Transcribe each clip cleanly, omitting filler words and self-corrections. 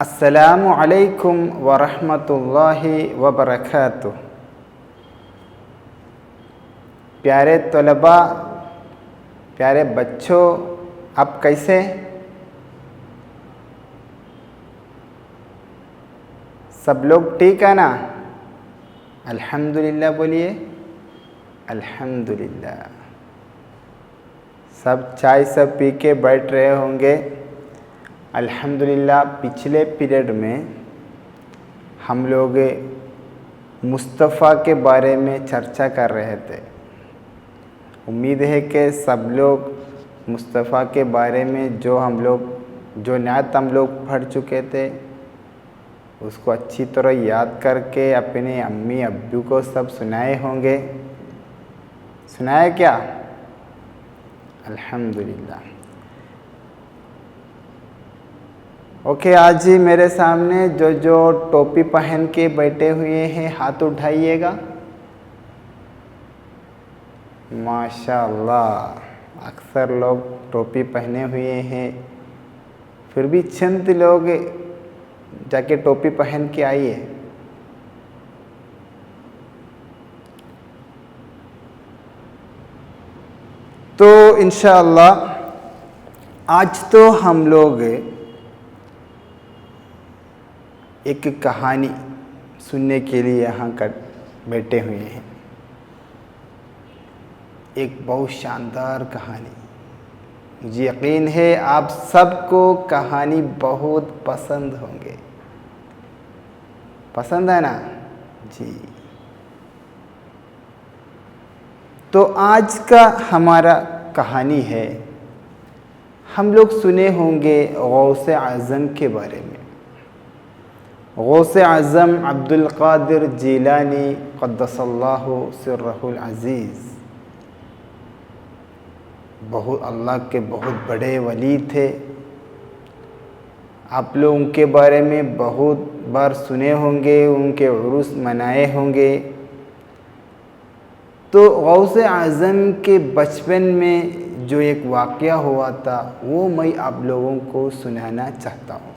अस्सलामु अलैकुम वरहमतुल्लाहि वबरकातुह। प्यारे तलबा, प्यारे बच्चों, आप कैसे? सब लोग ठीक है ना? अल्हम्दुलिल्लाह बोलिए। अल्हम्दुलिल्लाह। सब चाय सब पी के बैठ रहे होंगे। अल्हम्दुलिल्लाह, पिछले पीरियड में हम लोग मुस्तफ़ा के बारे में चर्चा कर रहे थे। उम्मीद है कि सब लोग मुस्तफ़ा के बारे में जो नात हम लोग पढ़ चुके थे उसको अच्छी तरह याद करके अपने अम्मी अब्बू को सब सुनाए होंगे। सुनाए क्या? अल्हम्दुलिल्लाह। ओके, आज ही मेरे सामने जो टोपी पहन के बैठे हुए हैं हाथ उठाइएगा। माशाअल्लाह, अक्सर लोग टोपी पहने हुए हैं, फिर भी चंद लोग जाके टोपी पहन के आइए। तो इंशाअल्लाह आज तो हम लोग एक कहानी सुनने के लिए यहाँ कर बैठे हुए हैं। एक बहुत शानदार कहानी। मुझे यकीन है आप सबको कहानी बहुत पसंद होंगे। पसंद है ना जी? तो आज का हमारा कहानी है, हम लोग सुने होंगे गौसे आज़म के बारे में। गौसे आज़म अब्दुल क़ादिर जीलानी क़द्दसल्लाहु सिर्रहुल अज़ीज़ बहुत अल्लाह के बहुत बड़े वली थे। आप लोग उनके बारे में बहुत बार सुने होंगे, उनके उरूस मनाए होंगे। तो गौसे आज़म के बचपन में जो एक वाक़या हुआ था वो मैं आप लोगों को सुनाना चाहता हूँ।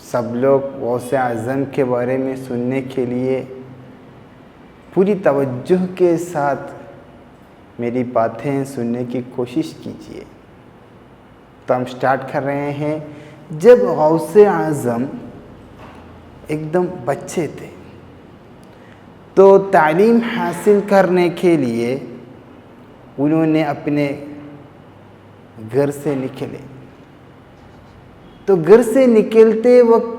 सब लोग गौसे आज़म के बारे में सुनने के लिए पूरी तवज्जो के साथ मेरी बातें सुनने की कोशिश कीजिए। तो हम स्टार्ट कर रहे हैं। जब गौसे आज़म एकदम बच्चे थे तो तालीम हासिल करने के लिए उन्होंने अपने घर से निकले। तो घर से निकलते वक्त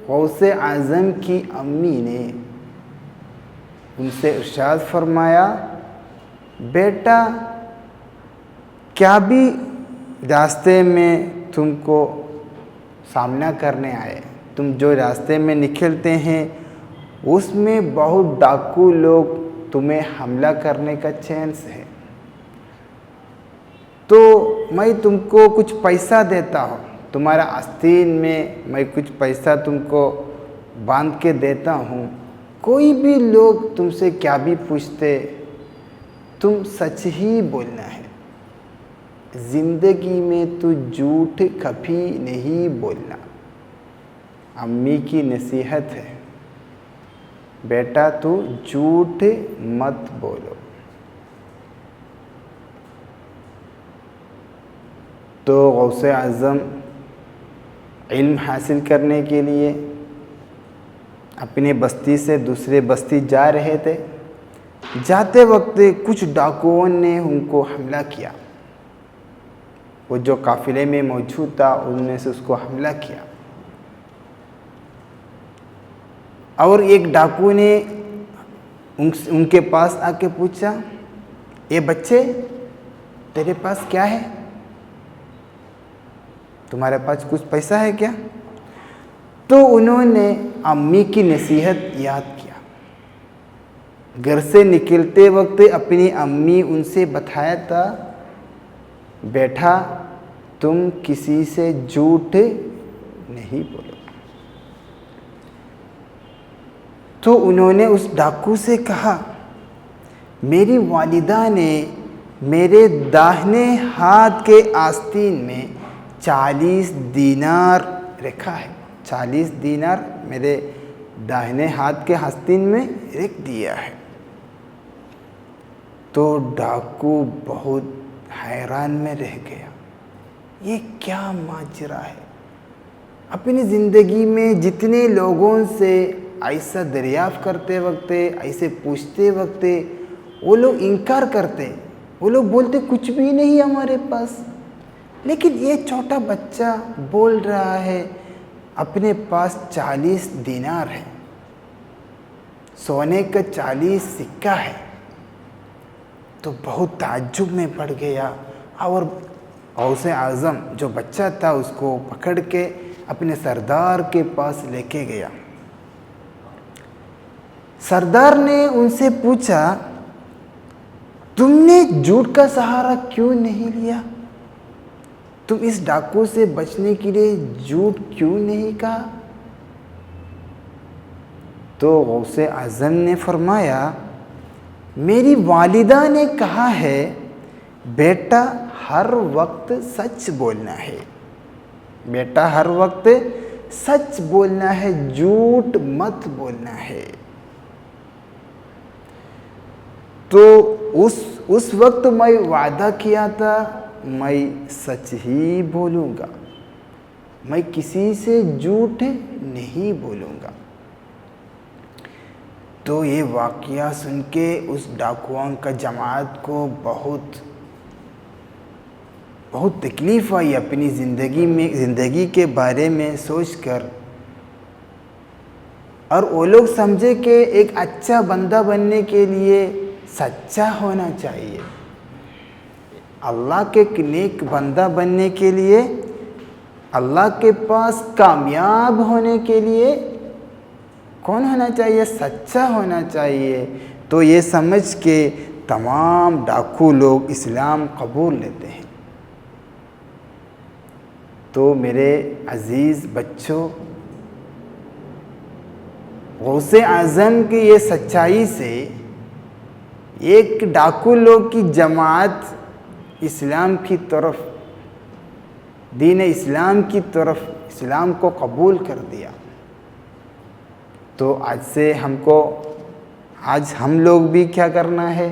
गौसे आज़म की अम्मी ने उनसे इरशाद फरमाया, बेटा, क्या भी रास्ते में तुमको सामना करने आए, तुम जो रास्ते में निकलते हैं उसमें बहुत डाकू लोग तुम्हें हमला करने का चांस है, तो मैं तुमको कुछ पैसा देता हूँ, तुम्हारा आस्तीन में मैं कुछ पैसा तुमको बांध के देता हूँ। कोई भी लोग तुमसे क्या भी पूछते तुम सच ही बोलना है। ज़िंदगी में तू झूठ कभी नहीं बोलना। अम्मी की नसीहत है, बेटा तू झूठ मत बोलो। तो गौसे आज़म इल्म हासिल करने के लिए अपने बस्ती से दूसरे बस्ती जा रहे थे। जाते वक्त कुछ डाकुओं ने उनको हमला किया। वो जो काफ़िले में मौजूद था उनमें से उसको हमला किया। और एक डाकू ने उनके पास आके पूछा, ये बच्चे तेरे पास क्या है? तुम्हारे पास कुछ पैसा है क्या? तो उन्होंने अम्मी की नसीहत याद किया। घर से निकलते वक्त अपनी अम्मी उनसे बताया था, बेटा तुम किसी से झूठ नहीं बोलो। तो उन्होंने उस डाकू से कहा, मेरी वालिदा ने मेरे दाहिने हाथ के आस्तीन में 40 दीनार रखा है। 40 दीनार मेरे दाहिने हाथ के आस्तीन में रख दिया है। तो डाकू बहुत हैरान में रह गया, ये क्या माजरा है? अपनी ज़िंदगी में जितने लोगों से ऐसा दरियाफ़्त करते वक्त, ऐसे पूछते वक्त वो लोग इनकार करते, वो लोग बोलते कुछ भी नहीं हमारे पास। लेकिन ये छोटा बच्चा बोल रहा है अपने पास 40 दीनार है, सोने का 40 सिक्का है। तो बहुत ताज्जुब में पड़ गया और गौसे आज़म जो बच्चा था उसको पकड़ के अपने सरदार के पास लेके गया। सरदार ने उनसे पूछा, तुमने झूठ का सहारा क्यों नहीं लिया? तुम इस डाकू से बचने के लिए झूठ क्यों नहीं कहा? तो गौसे आज़म ने फरमाया, मेरी वालिदा ने कहा है बेटा हर वक्त सच बोलना है, बेटा हर वक्त सच बोलना है, झूठ मत बोलना है। तो उस वक्त मैं वादा किया था मैं सच ही बोलूँगा, मैं किसी से झूठ नहीं बोलूँगा। तो ये वाक़या सुन के उस डाकुओं का जमात को बहुत तकलीफ़ आई अपनी ज़िंदगी के बारे में सोचकर। और वो लोग समझे कि एक अच्छा बंदा बनने के लिए सच्चा होना चाहिए। अल्लाह के नेक बंदा बनने के लिए, अल्लाह के पास कामयाब होने के लिए कौन होना चाहिए? सच्चा होना चाहिए। तो ये समझ के तमाम डाकू लोग इस्लाम कबूल लेते हैं। तो मेरे अज़ीज़ बच्चों, गौसे आज़म की ये सच्चाई से एक डाकू लोग की जमात इस्लाम की तरफ, दीन इस्लाम की तरफ, इस्लाम को कबूल कर दिया। तो आज हम लोग भी क्या करना है?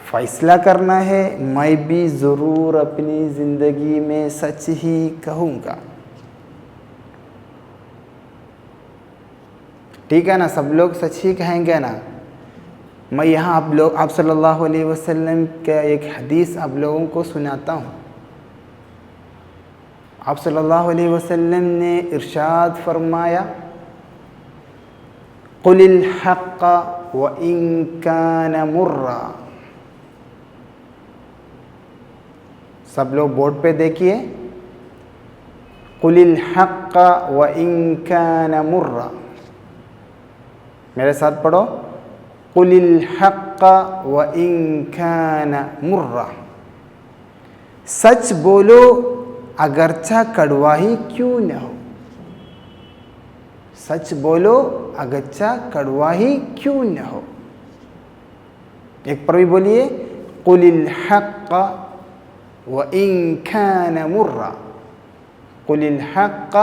फ़ैसला करना है, मैं भी ज़रूर अपनी ज़िंदगी में सच ही कहूँगा। ठीक है ना? सब लोग सच ही कहेंगे ना? मैं यहाँ आप सल्लल्लाहु अलैहि वसल्लम का एक हदीस आप लोगों को सुनाता हूँ। आप सल्लल्लाहु अलैहि वसल्लम ने इरशाद फरमाया, क़ुलिल हक़्क़ व इन कान मुर्रा। सब लोग बोर्ड पे देखिए, क़ुलिल हक़्क़ व इन कान मुर्रा। मेरे साथ पढ़ो, क़ुलिल हक़्क़ व इन कान मुर्रा। सच बोलो अगरचा कड़वा ही क्यों न हो। सच बोलो अगरचा कड़वा ही क्यों न हो। एक पर भी बोलिए, क़ुलिल हक़्क़ व इन कान मुर्रा, कुलिल हक़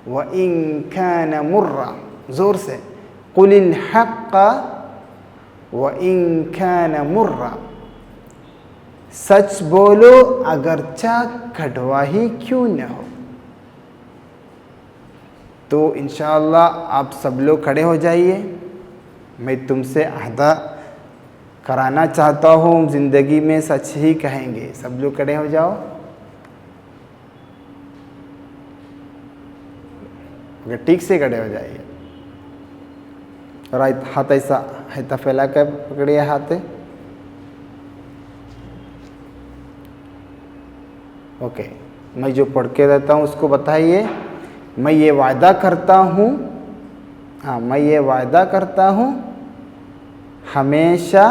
व इन कान मुर्रा, ज़ोर से, कुलिल हक़ व इन कान मुर्रा, सच बोलो अगरचा कड़वा ही क्यों न हो। तो इंशाअल्लाह आप सब लोग खड़े हो जाइए। मैं तुमसे अहदा कराना चाहता हूँ, ज़िंदगी में सच ही कहेंगे। सब लोग खड़े हो जाओ। अगर ठीक से खड़े हो जाइए और हाथ ऐसा ऐसा फैला कर पकड़िए हाथ। ओके, मैं जो पढ़ के रहता हूँ उसको बताइए। मैं ये वादा करता हूँ, हाँ, मैं ये वादा करता हूँ हमेशा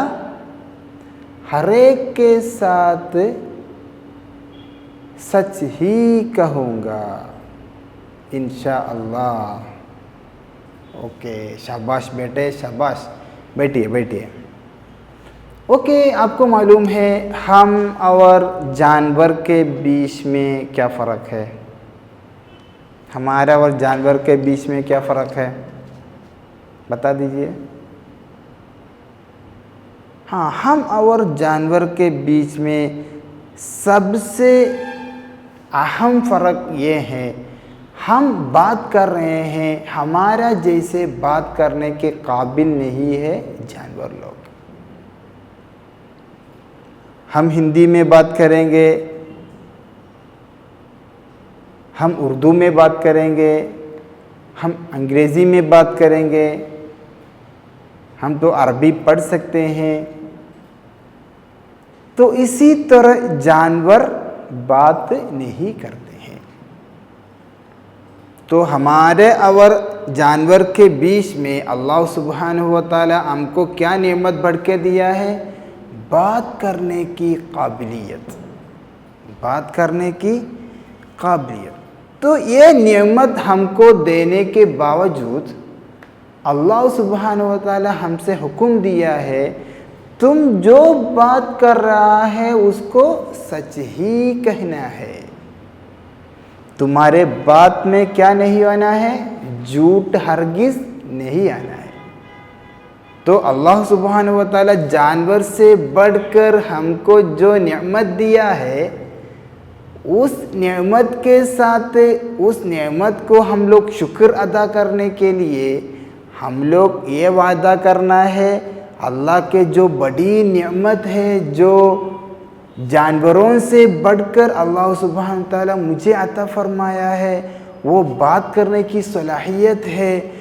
हर एक के साथ सच ही कहूँगा इंशाअल्लाह। ओके, शाबाश बेटे, शाबाश। बैठिए बैठिए। ओके, आपको मालूम है हम और जानवर के बीच में क्या फ़र्क है? हमारा और जानवर के बीच में क्या फ़र्क है, बता दीजिए। हाँ, हम और जानवर के बीच में सबसे अहम फ़र्क ये है, हम बात कर रहे हैं, हमारा जैसे बात करने के काबिल नहीं है जानवर लोग। हम हिंदी में बात करेंगे, हम उर्दू में बात करेंगे, हम अंग्रेज़ी में बात करेंगे, हम तो अरबी पढ़ सकते हैं। तो इसी तरह जानवर बात नहीं करते हैं। तो हमारे और जानवर के बीच में अल्लाह सुब्हानहू व तआला हमको क्या नेमत बढ़ के दिया है? बात करने की काबिलियत, बात करने की काबिलियत। तो ये नेमत हमको देने के बावजूद अल्लाह सुब्हानहू व तआला हमसे हुक्म दिया है, तुम जो बात कर रहा है उसको सच ही कहना है। तुम्हारे बात में क्या नहीं आना है? झूठ हरगिज़ नहीं आना है। तो अल्लाह सुब्हानहू व तआला जानवर से बढ़कर हमको जो नेमत दिया है, उस नेमत के साथ उस नेमत को हम लोग शुक्र अदा करने के लिए हम लोग ये वादा करना है, अल्लाह के जो बड़ी नेमत है, जो जानवरों से बढ़कर अल्लाह सुब्हानहू व तआला मुझे अता फरमाया है, वो बात करने की सलाहियत है,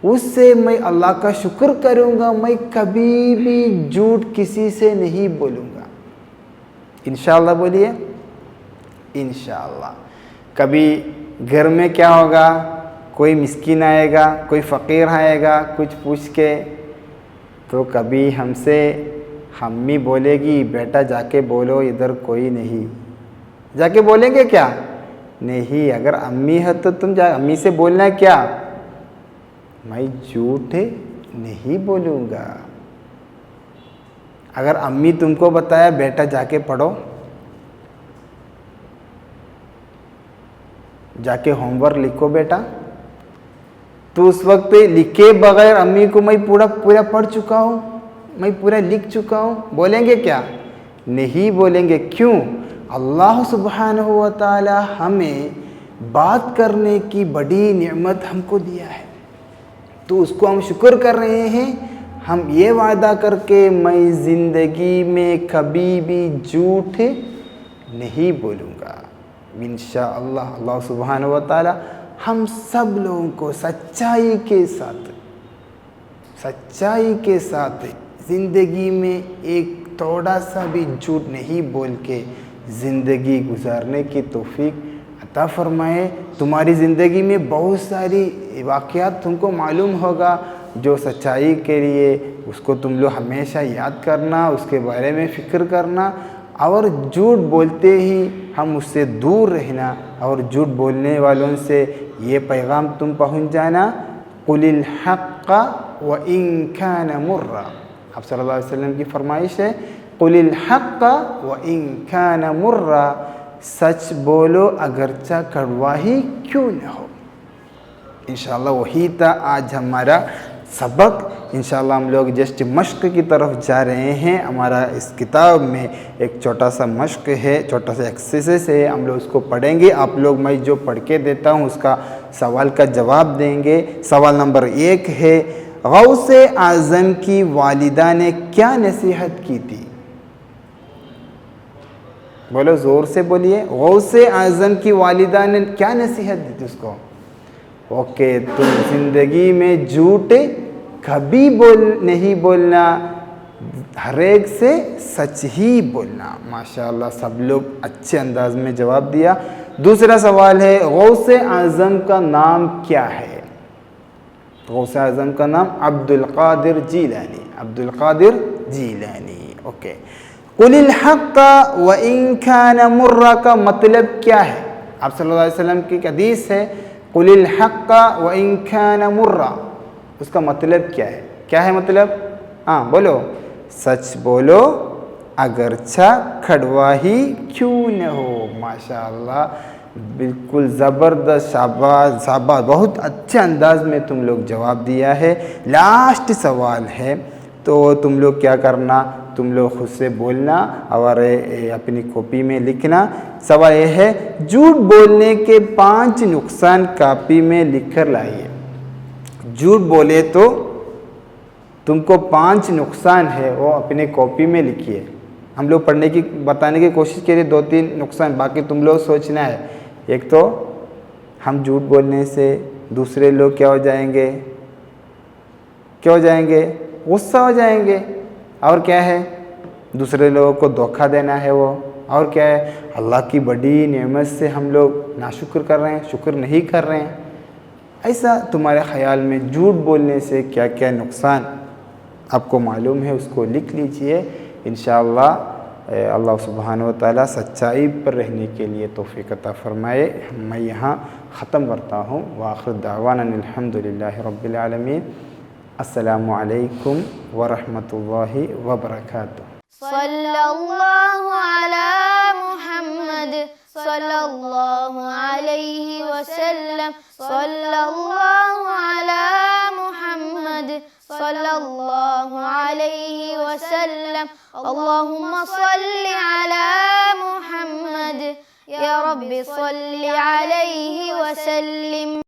उससे मैं अल्लाह का शुक्र करूँगा। मैं कभी भी झूठ किसी से नहीं बोलूँगा। इंशाअल्लाह बोलिए, इंशाअल्लाह। कभी घर में क्या होगा, कोई मिस्कीन आएगा, कोई फ़कीर आएगा कुछ पूछ के, तो कभी हमसे अम्मी बोलेगी बेटा जाके बोलो इधर कोई नहीं। जाके बोलेंगे क्या? नहीं। अगर अम्मी है तो तुम जा अम्मी से बोलना क्या? मैं झूठ नहीं बोलूँगा। अगर अम्मी तुमको बताया बेटा जाके पढ़ो, जाके होमवर्क लिखो बेटा, तो उस वक्त लिखे बगैर अम्मी को मैं पूरा पढ़ चुका हूँ, मैं पूरा लिख चुका हूँ, बोलेंगे क्या? नहीं बोलेंगे। क्यों? अल्लाह सुब्हानहू व तआला हमें बात करने की बड़ी नेमत हमको दिया है, तो उसको हम शुक्र कर रहे हैं। हम ये वादा करके मैं ज़िंदगी में कभी भी झूठ नहीं बोलूँगा इंशाअल्लाह। अल्लाह सुब्हानहू व तआला हम सब लोगों को सच्चाई के साथ ज़िंदगी में एक थोड़ा सा भी झूठ नहीं बोल के ज़िंदगी गुजारने की तौफीक अता फरमाए। तुम्हारी ज़िंदगी में बहुत सारी वाक़यात तुमको मालूम होगा जो सच्चाई के लिए, उसको तुम लोग हमेशा याद करना, उसके बारे में फ़िक्र करना, और झूठ बोलते ही हम उससे दूर रहना, और झूठ बोलने वालों से ये पैगाम तुम पहुंच जाना, कुलिल हक़्क़ व इन कान मुर्रा। आप सल्लल्लाहु अलैहि वसल्लम की फरमाइश है, कुलिल हक़ व इन कान मुर्रा, सच बोलो अगरचा कड़वा ही क्यों न हो। इंशाअल्लाह वही था आज हमारा सबक। इंशाअल्लाह हम लोग जस्ट मश्क की तरफ जा रहे हैं। हमारा इस किताब में एक छोटा सा मश्क है, छोटा सा एक्सरसाइज है, हम लोग उसको पढ़ेंगे। आप लोग मैं जो पढ़ के देता हूँ उसका सवाल का जवाब देंगे। सवाल नंबर 1 है, गौसे आज़म की वालिदा ने क्या नसीहत की थी? बोलो, ज़ोर से बोलिए। गौसे आज़म की वालिदा ने क्या नसीहत दी थी उसको? ओके, तुम ज़िंदगी में झूठ कभी नहीं बोलना, हर एक से सच ही बोलना। माशाअल्लाह, सब लोग अच्छे अंदाज में जवाब दिया। दूसरा सवाल है, गौसे आज़म का नाम क्या है? गौसे आज़म का नाम अब्दुल कादिर जीलानी, अब्दुल कादिर जीलानी। ओके, कुलिल हक़ व इन कान मुर्रा का मतलब क्या है? आप सल्लल्लाहु अलैहि वसल्लम की हदीस है, कुलिल हक़ व इन कान मुर्रा, उसका मतलब क्या है? क्या है मतलब? हाँ बोलो, सच बोलो अगरचा कड़वा ही क्यों न हो। माशाअल्लाह, बिल्कुल ज़बरदस्त, शाबाश शाबाश, बहुत अच्छे अंदाज में तुम लोग जवाब दिया है। लास्ट सवाल है, तो तुम लोग क्या करना, तुम लोग खुद से बोलना और अपनी कॉपी में लिखना। सवाल यह है, झूठ बोलने के 5 नुकसान कॉपी में लिख कर लाइए। झूठ बोले तो तुमको 5 नुकसान है, वो अपने कॉपी में लिखिए। हम लोग पढ़ने की बताने की कोशिश करिए 2-3 नुकसान, बाकी तुम लोग सोचना है। एक तो हम झूठ बोलने से दूसरे लोग क्या हो जाएंगे, क्या हो जाएंगे? गुस्सा हो जाएंगे। और क्या है? दूसरे लोगों को धोखा देना है वो। और क्या है? अल्लाह की बड़ी नेमत से हम लोग नाशुक्र कर रहे हैं, शुक्र नहीं कर रहे हैं। ऐसा तुम्हारे ख़याल में झूठ बोलने से क्या क्या नुकसान आपको मालूम है, उसको लिख लीजिए। इंशाअल्लाह अल्लाह सुब्हानहू व तआला सच्चाई पर रहने के लिए तौफ़ीक़ अता फ़रमाए। मैं यहाँ ख़त्म करता हूँ। व आख़िर दावाना अल्हम्दुलिल्लाहि रब्बिल आलमीन। अस्सलामु अलैकुम व रहमतुल्लाहि व बरकातुहू। सल्लल्लाहु अला मुहम्मद सल्लल्लाहु अलैहि वसल्लम, सल्लल्लाहु अला मुहम्मद सल्लल्लाहु अलैहि वसल्लम। अल्लाहुम्मा सल्लि अला मुहम्मद, या रब्बी सल्लि अलैहि वसल्लिम।